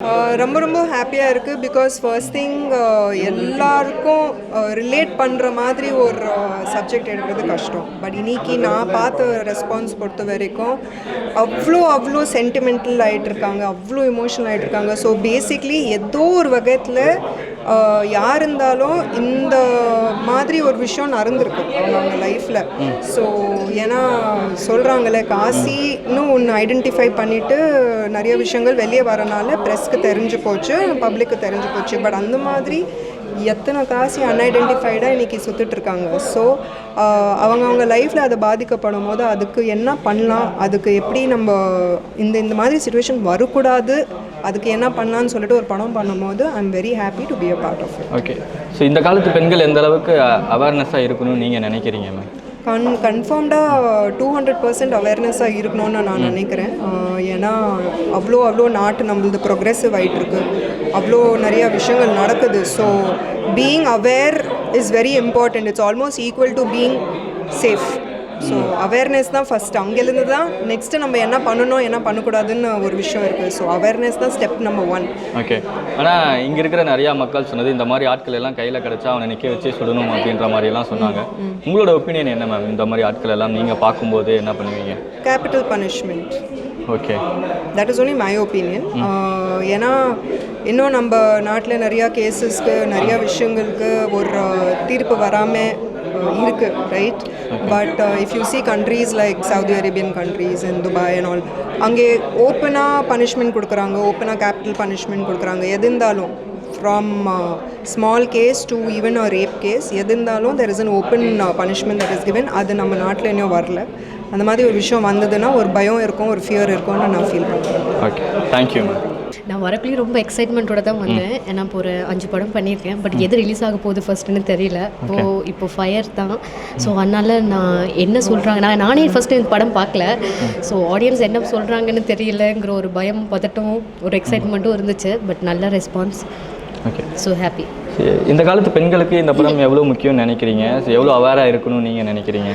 ரொம்ப ரொம்ப ஹாப்பியாக இருக்குது. பிகாஸ் ஃபர்ஸ்ட் திங் எல்லாருக்கும் ரிலேட் பண்ணுற மாதிரி ஒரு சப்ஜெக்ட் எடுக்கிறது கஷ்டம். பட் இன்னைக்கு நான் பார்த்த ரெஸ்பான்ஸ் பொறுத்த வரைக்கும் அவ்வளோ சென்டிமெண்டல் ஆகிட்டுருக்காங்க, அவ்வளோ எமோஷனல் ஆகிட்டுருக்காங்க. ஸோ பேசிக்லி ஏதோ ஒரு வகையில் யார் இருந்தாலும் இந்த மாதிரி ஒரு விஷயம் நடந்திருக்கு அவங்க லைஃப்பில். ஸோ ஏன்னா சொல்கிறாங்களே காசின்னு ஒன்று ஐடென்டிஃபை பண்ணிவிட்டு நிறைய விஷயங்கள் வெளியே வரனால ப்ரெஸ்க்கு தெரிஞ்சு போச்சு, பப்ளிக்கு தெரிஞ்சு போச்சு. பட் அந்த மாதிரி எத்தனை காசி அன்ஐடென்டிஃபைடாக இன்றைக்கி சுற்றிட்டுருக்காங்க. ஸோ அவங்க லைஃப்பில் அதை பாதிக்கப்படும் போது அதுக்கு என்ன பண்ணலாம், அதுக்கு எப்படி நம்ம இந்த மாதிரி சுச்சுவேஷன் வரக்கூடாது, அதுக்கு என்ன பண்ணலான்னு சொல்லிட்டு ஒரு படம் பண்ணும்போது I am very happy to be a part of it. Okay. So இந்த காலத்து பெண்கள் எந்த அளவுக்கு அவேர்னஸாக இருக்கணும்னு நீங்கள் நினைக்கிறீங்க மேம்? கன்ஃபார்ம்டாக 200% அவேர்னஸாக இருக்கணும்னு நான் நினைக்கிறேன். ஏன்னா அவ்வளோ நாட்டு நம்மளது ப்ரொக்ரெசிவ் ஆகிட்டு இருக்கு, அவ்வளோ நிறையா விஷயங்கள் நடக்குது. So being aware is very important. It's almost equal to being safe. So awareness தான் ஃபஸ்ட்டு, அங்கேருந்து தான் நெக்ஸ்ட்டு நம்ம என்ன பண்ணணும் என்ன பண்ணக்கூடாதுன்னு ஒரு விஷயம் இருக்குது. ஸோ அவேர்னஸ் தான் ஸ்டெப் நம்பர் 1. ஓகே. ஆனால் இங்கே இருக்கிற நிறையா மக்கள் சொன்னது இந்த மாதிரி ஆட்கள் எல்லாம் கையில் கிடச்சா அவனை நிற்க வச்சே சுடணும் அப்படின்ற மாதிரியெல்லாம் சொன்னாங்க. உங்களோட ஒப்பீனியன் என்ன மேம்? இந்த மாதிரி ஆட்கள் எல்லாம் நீங்கள் பார்க்கும்போது என்ன பண்ணுவீங்க? Capital punishment. Okay, that is only my opinion. ஏன்னா இன்னும் நம்ம நாட்டில் நிறையா கேஸஸ்க்கு நிறையா விஷயங்களுக்கு ஒரு தீர்ப்பு வராமல் இருக்குது, right? But if you see countries like Saudi Arabian countries and Dubai and all, அங்கே ஓப்பனாக பனிஷ்மெண்ட் கொடுக்குறாங்க, ஓப்பனாக கேபிட்டல் பனிஷ்மெண்ட் கொடுக்குறாங்க. எது இருந்தாலும் from small case to even a rape case, எது இருந்தாலும் there is an open punishment that is given. அது நம்ம நாட்டில் இன்னும் வரல. அந்த மாதிரி ஒரு விஷயம் வந்ததுன்னா ஒரு பயம் இருக்கும், ஒரு ஃபியர் இருக்கும்னு நான் ஃபீல் பண்ணுறேன். Okay, thank you ma'am. நான் வரக்குள்ளேயும் ரொம்ப எக்ஸைட்மெண்ட்டோட தான் வந்தேன். ஏன்னா இப்போ ஒரு 5 படம் பண்ணியிருக்கேன். பட் எது ரிலீஸ் ஆக போகுது ஃபர்ஸ்ட்டுன்னு தெரியல. இப்போ ஃபயர் தான். ஸோ அதனால் நான் என்ன சொல்கிறாங்க, நானே ஃபஸ்ட்டு இந்த படம் பார்க்கல. ஸோ ஆடியன்ஸ் என்ன சொல்கிறாங்கன்னு தெரியலங்கிற ஒரு பயம், பதட்டம், ஒரு எக்ஸைட்மெண்ட்டும் இருந்துச்சு. பட் நல்ல ரெஸ்பான்ஸ். Okay, so happy. இந்த காலத்து பெண்களுக்கு இந்த படம் எவ்வளோ முக்கியம்னு நினைக்கிறீங்க? எவ்வளோ அவேராக இருக்கணும்னு நீங்கள் நினைக்கிறீங்க?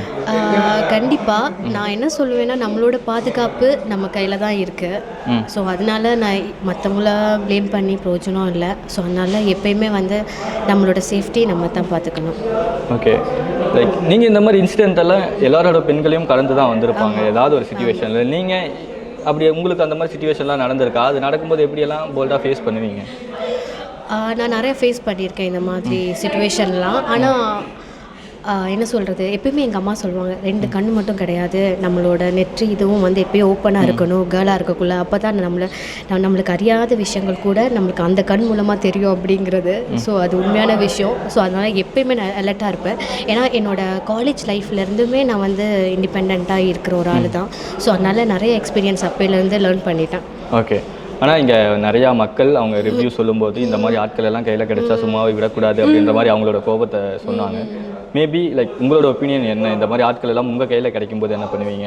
கண்டிப்பாக நான் என்ன சொல்லுவேன்னா, நம்மளோட பாதுகாப்பு நம்ம கையில் தான் இருக்குது. ஸோ அதனால நான் மற்றவங்கள ப்ளேம் பண்ணி பிரயோஜனம் இல்லை. ஸோ அதனால் எப்பயுமே நம்மளோட சேஃப்டி நம்ம தான் பார்த்துக்கணும். ஓகே. லைக் நீங்கள் இந்த மாதிரி இன்சிடென்ட் எல்லாம் எல்லாரோட பெண்களையும் கடந்து தான் வந்திருப்பாங்க ஏதாவது ஒரு சுச்சுவேஷனில். நீங்கள் அப்படி உங்களுக்கு அந்த மாதிரி சுச்சுவேஷன்லாம் நடந்திருக்கா? அது நடக்கும்போது எப்படியெல்லாம் போல்டாக ஃபேஸ் பண்ணுவீங்க? நான் நிறைய ஃபேஸ் பண்ணியிருக்கேன் இந்த மாதிரி சிச்சுவேஷன்லாம். ஆனால் என்ன சொல்கிறது, எப்பயுமே எங்கள் அம்மா சொல்லுவாங்க, 2 கண் மட்டும் கிடையாது, நம்மளோட நெற்றி இதுவும் எப்பயும் ஓப்பனாக இருக்கணும், கேர்ளாக இருக்கக்குள்ள. அப்போ தான் நம்மளுக்கு அறியாத விஷயங்கள் கூட நம்மளுக்கு அந்த கண் மூலமாக தெரியும் அப்படிங்கிறது. ஸோ அது உண்மையான விஷயம். ஸோ அதனால் எப்பயுமே நான் அலர்ட்டாக இருப்பேன். ஏன்னா என்னோடய காலேஜ் லைஃப்லேருந்துமே நான் இண்டிபெண்ட்டாக இருக்கிற ஒரு ஆள் தான். ஸோ அதனால் நிறைய எக்ஸ்பீரியன்ஸ் அப்போலேருந்து லேர்ன் பண்ணிட்டேன். ஓகே. ஆனால் இங்கே நிறையா மக்கள் அவங்க ரிவ்யூ சொல்லும்போது இந்த மாதிரி ஆட்கள் எல்லாம் கையில் கிடைச்சா சும்மாவே விடக்கூடாது அப்படின்ற மாதிரி அவங்களோட கோபத்தை சொன்னாங்க. மேபி லைக் உங்களோட ஒப்பீனியன் என்ன? இந்த மாதிரி ஆட்கள் எல்லாம் உங்கள் கையில் கிடைக்கும்போது என்ன பண்ணுவீங்க?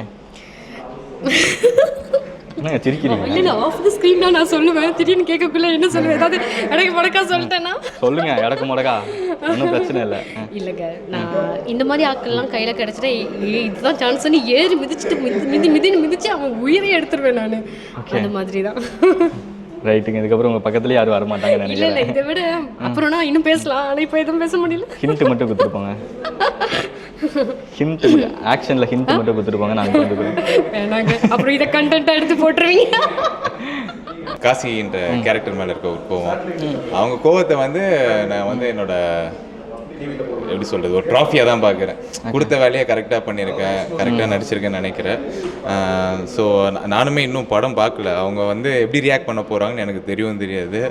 என்ன சிரிக்கிறீங்க? இல்லை, ஆஃப் தி ஸ்க்ரீன் தான் நான் சொல்லுவேன். திடீர்னு கேட்கக்குள்ள என்ன சொல்லுவேன், ஏதாவது இடக்கு முடக்கா சொல்லிட்டேன்னா சொல்லுங்க. இடக்கு முடக்கா ஒன்றும் பிரச்சனை இல்லை. இல்லைங்க, நான் இந்த மாதிரி ஆட்கள்லாம் கையில் கிடச்சிட்டா இதுதான் சான்ஸ்ன்னு ஏறி மிதிச்சு மிதிச்சு அவன் உயிரை எடுத்துருவேன் நான். அந்த மாதிரி தான். ரைட்டுங்க. இதுக்கப்புறம் உங்கள் பக்கத்துலேயே யாரும் வரமாட்டாங்க நினைக்கிறேன். இல்லை, இதை விட அப்புறம்னா இன்னும் பேசலாம். ஆனால் இப்போ எதுவும் பேச முடியல. ஹிண்ட் மட்டும் கொடுத்துருப்பாங்க. ஹிண்ட் ஆக்ஷனில் ஹிண்ட் மட்டும் கொடுத்துருப்பாங்க. நாங்கள் கொடுத்துருக்கோம். வேணாங்க, அப்புறம் இதை கண்டென்ட்டாக எடுத்து போட்டுருவீங்க. காசின்ற கேரக்டர் மேலே இருக்க ஒரு கோவம், அவங்க கோவத்தை நான் என்னோட எப்படி சொல்கிறது, ஒரு ட்ராஃபியாக தான் பார்க்குறேன். கொடுத்த வேலையை கரெக்டாக பண்ணியிருக்கேன், கரெக்டாக நடிச்சிருக்கேன்னு நினைக்கிறேன். ஸோ நானுமே இன்னும் படம் பார்க்கல. அவங்க எப்படி ரியாக்ட் பண்ண போகிறாங்கன்னு எனக்கு தெரியாது.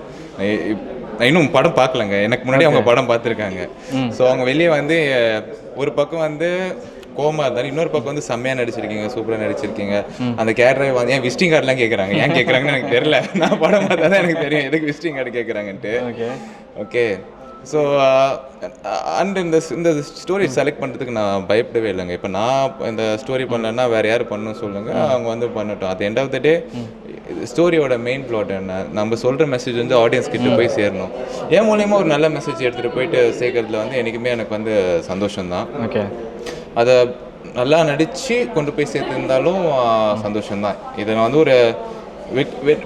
நான் இன்னும் படம் பார்க்கலங்க. எனக்கு முன்னாடி அவங்க படம் பார்த்துருக்காங்க. ஸோ அவங்க வெளியே ஒரு பக்கம் கோமா இருந்தாலும் இன்னொரு பக்கம் செம்மையாக நடிச்சிருக்கீங்க, சூப்பராக நடிச்சிருக்கீங்க. அந்த கேரக்டர் ஏன் விசிட்டிங் கார்டெலாம் கேட்குறாங்க, ஏன் கேட்குறாங்கன்னு எனக்கு தெரியல. நான் படம் பார்த்தா தான் எனக்கு தெரியும் எதுக்கு விசிட்டிங் கார்டு கேட்குறாங்கன்ட்டு. ஓகே. ஸோ அண்ட் இந்த ஸ்டோரி செலக்ட் பண்ணுறதுக்கு நான் பயப்படவே இல்லைங்க. இப்போ நான் இந்த ஸ்டோரி பண்ணலன்னா வேறு யார் பண்ணணும்னு சொல்லுங்கள், அவங்க பண்ணட்டும். At end of the day ஸ்டோரியோட மெயின் பிளாட் என்ன, நம்ம சொல்கிற மெசேஜ் ஆடியன்ஸ் கிட்ட போய் சேரணும். என் மூலியமாக ஒரு நல்ல மெசேஜ் எடுத்துகிட்டு போயிட்டு சேர்க்கறதுல என்றைக்குமே எனக்கு சந்தோஷம்தான். ஓகே. அதை நல்லா நடித்து கொண்டு போய் சேர்த்துருந்தாலும் சந்தோஷம்தான். இதை நான் ஒரு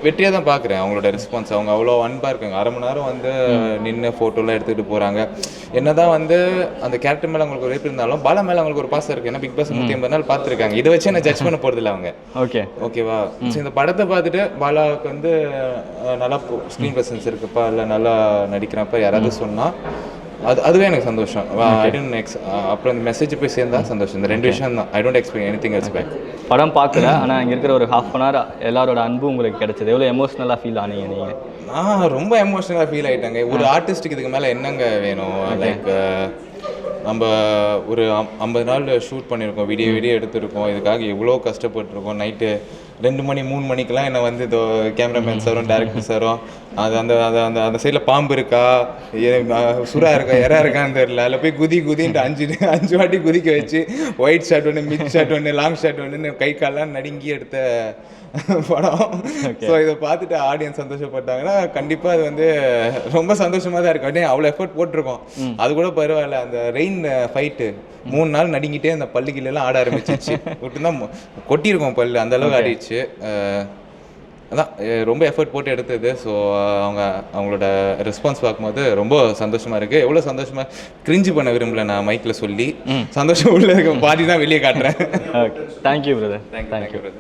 வெற்றியாக தான் பார்க்குறேன் அவங்களோட ரெஸ்பான்ஸ். அவங்க அவ்வளோ அன்பாக இருக்காங்க. அரை மணி நேரம் வந்து நின்று ஃபோட்டோலாம் எடுத்துகிட்டு போகிறாங்க. என்ன தான் வந்து அந்த கேரக்டர் மேலே அவங்களுக்கு ஒரு வெறுப்பு இருந்தாலும் பாலா மேலே அவங்களுக்கு ஒரு பாசம் இருக்குது. ஏன்னா பிக் பாஸ் 180 நாள் பார்த்துருக்காங்க. இதை வச்சு என்ன ஜட்ஜ் பண்ண போகிறதில்ல அவங்க. ஓகேவா? ஸோ இந்த படத்தை பார்த்துட்டு பாலாவுக்கு வந்து நல்லா ஸ்க்ரீன் ப்ரெசன்ஸ் இருக்குப்பா, இல்லை நல்லா நடிக்கிறப்ப யாராவது சொன்னால் அதுவே எனக்கு சந்தோஷம். அப்புறம் இந்த மெசேஜ் போய் சேர்ந்தா சந்தோஷம். இந்த 2 விஷயம் தான். I don't expect anything else back. படம் பார்க்கல, ஆனால் இங்கே இருக்கிற ஒரு ½ அன் ஹவர் எல்லாரோட அன்பு உங்களுக்கு கிடைச்சது. எவ்வளோ எமோஷ்னலாக ஃபீல் ஆனீங்க நீங்கள்? நான் ரொம்ப எமோஷ்னலாக ஃபீல் ஆகிட்டாங்க. ஒரு ஆர்டிஸ்ட்டுக்கு இதுக்கு மேலே என்னங்க வேணும்? லைக் நம்ம ஒரு 50 நாள் ஷூட் பண்ணியிருக்கோம், விடிய எடுத்துருக்கோம், இதுக்காக எவ்வளோ கஷ்டப்பட்டுருக்கோம். நைட்டு 2 மணி 3 மணிக்கெலாம் என்னை வந்து இதோ கேமராமேன் சாரும் டேரக்டர் சாரும் அது அந்த அந்த அந்த சைடில் பாம்பு இருக்கா, சுறா இருக்கா, எறா இருக்கான்னு தெரியல, அதில் போய் குதின்ட்டு 5 வாட்டி குதிக்க வச்சு ஒயிட் ஷாட் ஒன்று, மிட் ஷாட் ஒன்று, லாங் ஷாட் ஒன்று, கை காலெலாம் நடுங்கி எடுத்த படம். ஸோ இதை பார்த்துட்டு ஆடியன்ஸ் சந்தோஷப்பட்டாங்கன்னா கண்டிப்பாக அது வந்து ரொம்ப சந்தோஷமாக தான் இருக்கும். அவ்வளோ எஃபர்ட் போட்டிருக்கோம், அது கூட பரவாயில்ல. அந்த ரெயின் ஃபைட்டு 3 நாள் நடுங்கிட்டே அந்த பல்லுக்கிலாம் ஆட ஆரம்பிச்சிச்சு. விட்டுதான் கொட்டியிருக்கோம் பல்லு, அந்த அளவுக்கு ஆடிடுச்சு. அதான் ரொம்ப எஃபர்ட் போட்டு எடுத்தது. ஸோ அவங்களோட ரெஸ்பான்ஸ் பார்க்கும்போது ரொம்ப சந்தோஷமாக இருக்குது. எவ்வளோ சந்தோஷமாக கிரிஞ்சு பண்ண விரும்பல நான் மைக்கில் சொல்லி. சந்தோஷம் உள்ள பாதி தான் வெளியே காட்டுறேன். Okay, thank you brother. Thank you brother.